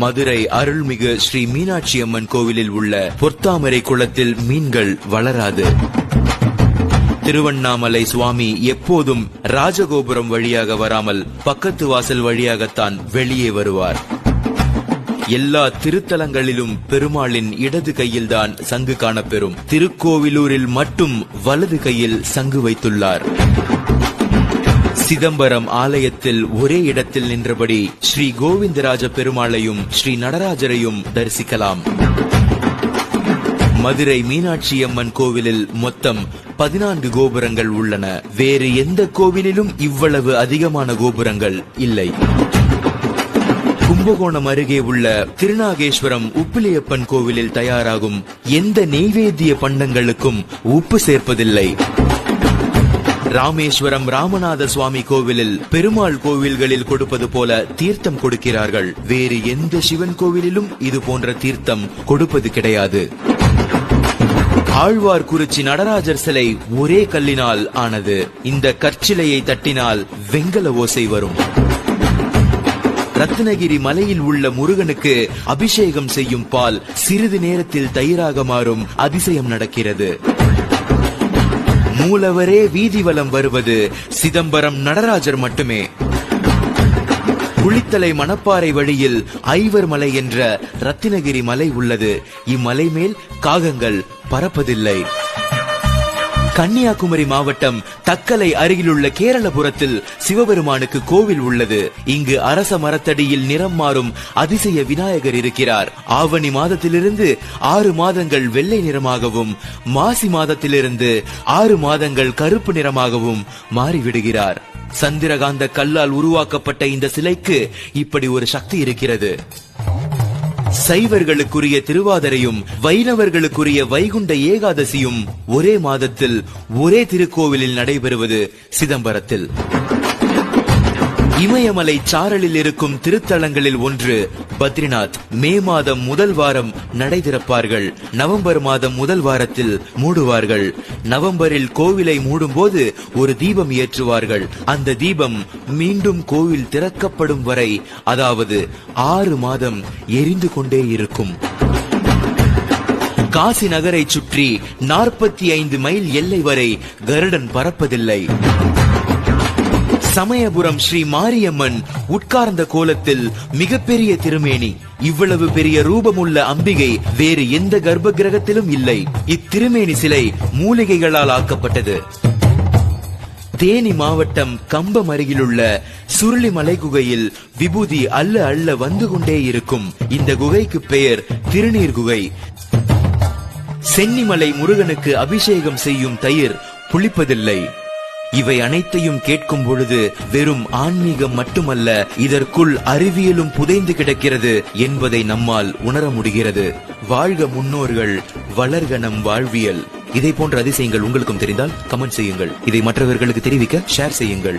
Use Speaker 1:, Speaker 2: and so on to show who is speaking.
Speaker 1: மதுரை அருள்மிகு ஸ்ரீ மீனாட்சி அம்மன் கோவிலில் உள்ள பொற்தாமரை குளத்தில் மீன்கள் வளராது. திருவண்ணாமலை சுவாமி எப்போதும் ராஜகோபுரம் வழியாக வராமல் பக்கத்து வாசல் வழியாகத்தான் வெளியே வருவார். எல்லா திருத்தலங்களிலும் பெருமாளின் இடது கையில்தான் சங்கு காணப்பெறும். திருக்கோவிலூரில் மட்டும் வலது கையில் சங்கு வைத்துள்ளார். சிதம்பரம் ஆலயத்தில் ஒரே இடத்தில் நின்றபடி ஸ்ரீ கோவிந்தராஜ பெருமாளையும் ஸ்ரீ நடராஜரையும் தரிசிக்கலாம். மதுரை மீனாட்சி அம்மன் கோவிலில் மொத்தம் 14 கோபுரங்கள் உள்ளன. வேறு எந்த கோவிலிலும் இவ்வளவு அதிகமான கோபுரங்கள் இல்லை. கும்பகோணம் அருகே உள்ள திருநாகேஸ்வரம் உப்பிலியப்பன் கோவிலில் தயாராகும் எந்த நெய்வேத்திய பண்டங்களுக்கும் உப்பு சேர்ப்பதில்லை. ராமேஸ்வரம் ராமநாத சுவாமி கோவிலில் பெருமாள் கோவில்களில் கொடுப்பது போல தீர்த்தம் கொடுக்கிறார்கள். வேறு எந்த சிவன் கோவிலிலும் இது போன்ற தீர்த்தம் கொடுப்பது கிடையாது. ஆழ்வார்குறிச்சி நடராஜர் சிலை ஒரே கல்லினால் ஆனது. இந்த கற்சிலையை தட்டினால் வெங்கல ஓசை வரும். ரத்னகிரி மலையில் உள்ள முருகனுக்கு அபிஷேகம் செய்யும் பால் சிறிது நேரத்தில் தயிராக மாறும் அதிசயம் நடக்கிறது. மூலவரே வீதி வலம் வருவது சிதம்பரம் நடராஜர் மட்டுமே. குளித்தலை மணப்பாறை வழியில் ஐவர் மலை என்ற ரத்தினகிரி மலை உள்ளது. இம்மலை மேல் காகங்கள் பறப்பதில்லை. கன்னியாகுமரி மாவட்டம் தக்கலை அருகிலுள்ள கேரளபுரத்தில் சிவபெருமானுக்கு கோவில் உள்ளது. இங்கு அரச மரத்தடியில் நிறம் மாறும் அதிசய விநாயகர் இருக்கிறார். ஆவணி மாதத்திலிருந்து 6 மாதங்கள் வெள்ளை நிறமாகவும், மாசி மாதத்திலிருந்து 6 மாதங்கள் கருப்பு நிறமாகவும் மாறிவிடுகிறார். சந்திரகாந்த கல்லால் உருவாக்கப்பட்ட இந்த சிலைக்கு இப்படி ஒரு சக்தி இருக்கிறது. சைவர்களுக்குரிய திருவாதிரையும் வைணவர்களுக்குரிய வைகுண்ட ஏகாதசியும் ஒரே மாதத்தில் ஒரே திருக்கோவிலில் நடைபெறுவது சிதம்பரத்தில். இமயமலை சாரலில் இருக்கும் திருத்தலங்களில் ஒன்று பத்ரிநாத். மே மாதம் முதல் வாரம் நடை திறப்பார்கள். நவம்பர் மாதம் முதல் வாரத்தில் மூடுவார்கள். நவம்பரில் கோவிலை மூடும் போது ஒரு தீபம் ஏற்றுவார்கள். அந்த தீபம் மீண்டும் கோவில் திறக்கப்படும் வரை, அதாவது 6 மாதம் எரிந்து கொண்டே இருக்கும். காசி நகரை சுற்றி 45 மைல் எல்லை வரை கருடன் பறப்பதில்லை. சமயபுரம் ஸ்ரீ மாரியம்மன் உட்கார்ந்த கோலத்தில் மிகப்பெரிய திருமேனி. இவ்வளவு பெரிய ரூபமுள்ள அம்பிகை வேறு எந்த கர்ப்ப கிரகத்திலும் இல்லை. இத்திருமேனி சிலை மூலிகைகளால் ஆக்கப்பட்டது. தேனி மாவட்டம் கம்பம் அருகிலுள்ள சுருளிமலை குகையில் விபூதி அள்ள அள்ள வந்து கொண்டே இருக்கும். இந்த குகைக்கு பெயர் திருநீர் குகை. சென்னிமலை முருகனுக்கு அபிஷேகம் செய்யும் தயிர் புளிப்பதில்லை. இவை அனைத்தையும் கேட்கும் பொழுது வெறும் ஆன்மீகம் மட்டுமல்ல, இதற்குள் அறிவியலும் புதைந்து கிடக்கிறது என்பதை நம்மால் உணர முடிகிறது. வாழ்க முன்னோர்கள், வளர்க நம் வாழ்வியல். இதை போன்ற அதிசயங்கள் உங்களுக்கும் தெரிந்தால் கமெண்ட் செய்யுங்கள். இதை மற்றவர்களுக்கு தெரிவிக்க ஷேர் செய்யுங்கள்.